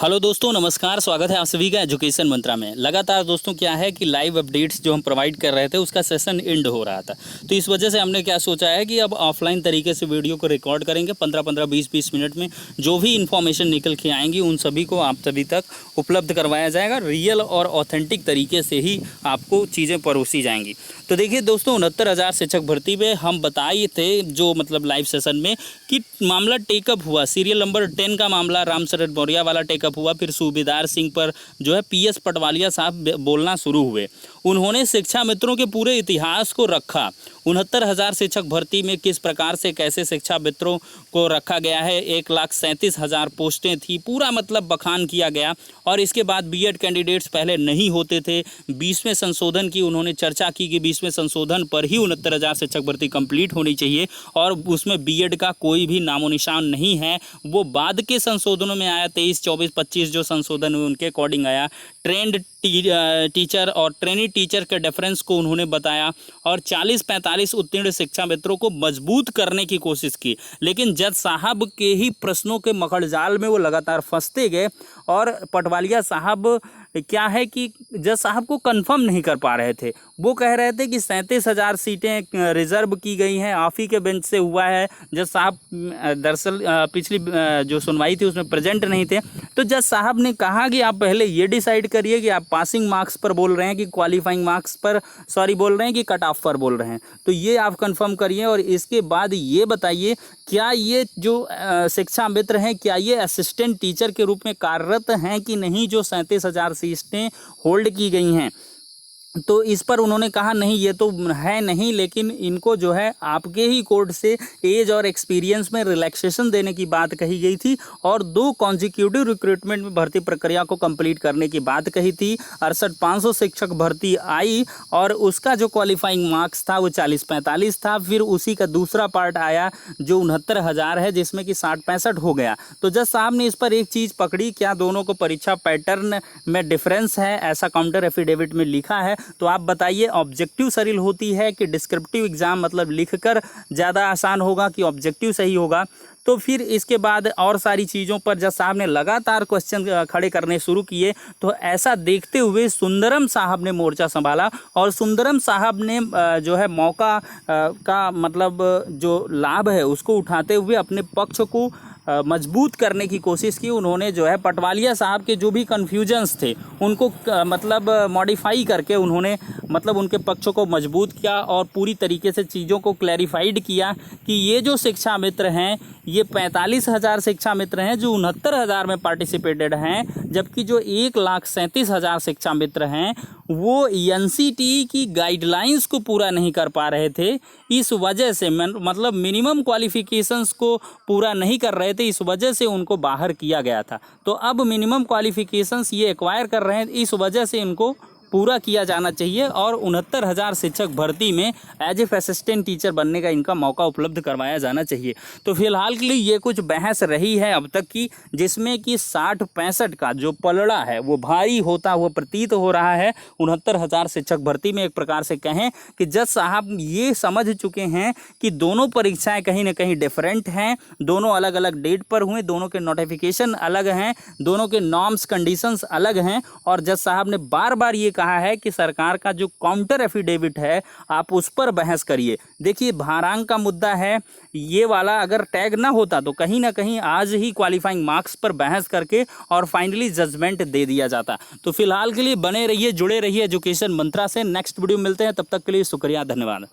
Hello दोस्तों, नमस्कार। स्वागत है आप सभी का एजुकेशन मंत्रा में। लगातार दोस्तों क्या है कि लाइव अपडेट्स जो हम प्रोवाइड कर रहे थे उसका सेशन एंड हो रहा था, तो इस वजह से हमने क्या सोचा है कि अब ऑफलाइन तरीके से वीडियो को रिकॉर्ड करेंगे। 15-15 20-20 मिनट में जो भी इन्फॉर्मेशन निकल के आएंगी उन सभी को आप सभी तक उपलब्ध करवाया जाएगा। रियल और ऑथेंटिक तरीके से ही आपको चीज़ें परोसी जाएंगी। तो देखिए दोस्तों, 69,000 शिक्षक भर्ती में हम बताए थे जो मतलब लाइव सेशन में कि मामला टेकअप हुआ। सीरियल नंबर 10 का मामला रामशरण मौर्य वाला टेकअप हुआ। फिर सूबेदार सिंह पर जो है पीएस पटवालिया साहब बोलना शुरू हुए। उन्होंने शिक्षा मित्रों के पूरे इतिहास को रखा। 69,000 शिक्षक भर्ती में किस प्रकार से कैसे शिक्षा मित्रों को रखा गया है। 1,37,000 पोस्टें थी, पूरा मतलब बखान किया गया। और इसके बाद बीएड कैंडिडेट्स पहले नहीं होते थे। 20वें संशोधन की उन्होंने चर्चा की कि 20वें संशोधन पर ही 69,000 शिक्षक भर्ती कंप्लीट होनी चाहिए और उसमें बीएड का कोई भी नामो निशान नहीं है। वो बाद के संशोधनों में आया। 23, 24, 25 जो संशोधन हुए उनके अकॉर्डिंग आया। ट्रेंड टीचर और ट्रेनी टीचर के डिफरेंस को उन्होंने बताया और 40-45 उत्तीर्ण शिक्षा मित्रों को मजबूत करने की कोशिश की। लेकिन जज साहब के ही प्रश्नों के मखड़जाल में वो लगातार फंसते गए और पटवालिया साहब क्या है कि जज साहब को कंफर्म नहीं कर पा रहे थे। वो कह रहे थे कि 37,000 सीटें रिजर्व की गई हैं, आप ही के बेंच से हुआ है। जज साहब दरअसल पिछली जो सुनवाई थी उसमें प्रेजेंट नहीं थे। तो जज साहब ने कहा कि आप पहले ये डिसाइड करिए कि आप पासिंग मार्क्स पर बोल रहे हैं कि क्वालिफाइंग मार्क्स पर बोल रहे हैं कि कट ऑफ पर बोल रहे हैं। तो ये आप कंफर्म करिए और इसके बाद ये बताइए क्या ये जो शिक्षा मित्र हैं क्या ये असिस्टेंट टीचर के रूप में कार्यरत हैं कि नहीं, जो 37,000 सीटें होल्ड की गई हैं। तो इस पर उन्होंने कहा नहीं, ये तो है नहीं, लेकिन इनको जो है आपके ही कोर्ट से एज और एक्सपीरियंस में रिलैक्सेशन देने की बात कही गई थी और 2 कॉन्जिक्यूटिव रिक्रूटमेंट में भर्ती प्रक्रिया को कंप्लीट करने की बात कही थी। 68,500 शिक्षक भर्ती आई और उसका जो क्वालिफाइंग मार्क्स था वो 40-45 था। फिर उसी का दूसरा पार्ट आया जो 69,000 है, जिसमें कि 60-65 हो गया। तो जज साहब ने इस पर एक चीज़ पकड़ी, क्या दोनों को परीक्षा पैटर्न में डिफरेंस है, ऐसा काउंटर एफिडेविट में लिखा है। तो आप बताइए ऑब्जेक्टिव सरिल होती है कि डिस्क्रिप्टिव एग्जाम मतलब लिखकर ज़्यादा आसान होगा कि ऑब्जेक्टिव सही होगा। तो फिर इसके बाद और सारी चीज़ों पर जज साहब ने लगातार क्वेश्चन खड़े करने शुरू किए। तो ऐसा देखते हुए सुंदरम साहब ने मोर्चा संभाला और सुंदरम साहब ने जो है मौका का मतलब जो लाभ है उसको उठाते हुए अपने पक्ष को मजबूत करने की कोशिश की। उन्होंने जो है पटवालिया साहब के जो भी कन्फ्यूजन्स थे उनको मतलब मॉडिफाई करके उन्होंने मतलब उनके पक्ष को मजबूत किया और पूरी तरीके से चीज़ों को क्लैरिफाइड किया कि ये जो शिक्षा मित्र हैं ये 45,000 शिक्षा मित्र हैं जो 69,000 में पार्टिसिपेटेड हैं, जबकि जो 1,37,000 शिक्षा मित्र हैं वो एनसीटीई की गाइडलाइंस को पूरा नहीं कर पा रहे थे। इस वजह से मतलब मिनिमम क्वालिफिकेशंस को पूरा नहीं कर रहे थे, इस वजह से उनको बाहर किया गया था। तो अब मिनिमम क्वालिफिकेशंस ये एक्वायर कर रहे हैं, इस वजह से इनको पूरा किया जाना चाहिए और 69,000 शिक्षक भर्ती में एज ए असिस्टेंट टीचर बनने का इनका मौका उपलब्ध करवाया जाना चाहिए। तो फिलहाल के लिए ये कुछ बहस रही है अब तक की, जिसमें कि 60-65 का जो पलड़ा है वो भारी होता हुआ प्रतीत हो रहा है। 69,000 शिक्षक भर्ती में एक प्रकार से कहें कि जज साहब ये समझ चुके हैं कि दोनों परीक्षाएं कहीं ना कहीं डिफरेंट हैं, दोनों अलग अलग डेट पर हुए, दोनों के नोटिफिकेशन अलग हैं, दोनों के नॉर्म्स कंडीशंस अलग हैं। और जज साहब ने बार बार ये कहा है कि सरकार का जो काउंटर एफिडेविट है आप उस पर बहस करिए। देखिए भारांक का मुद्दा है, ये वाला अगर टैग ना होता तो कहीं ना कहीं आज ही क्वालिफाइंग मार्क्स पर बहस करके और फाइनली जजमेंट दे दिया जाता। तो फिलहाल के लिए बने रहिए, जुड़े रहिए एजुकेशन मंत्रा से। नेक्स्ट वीडियो मिलते हैं, तब तक के लिए शुक्रिया, धन्यवाद।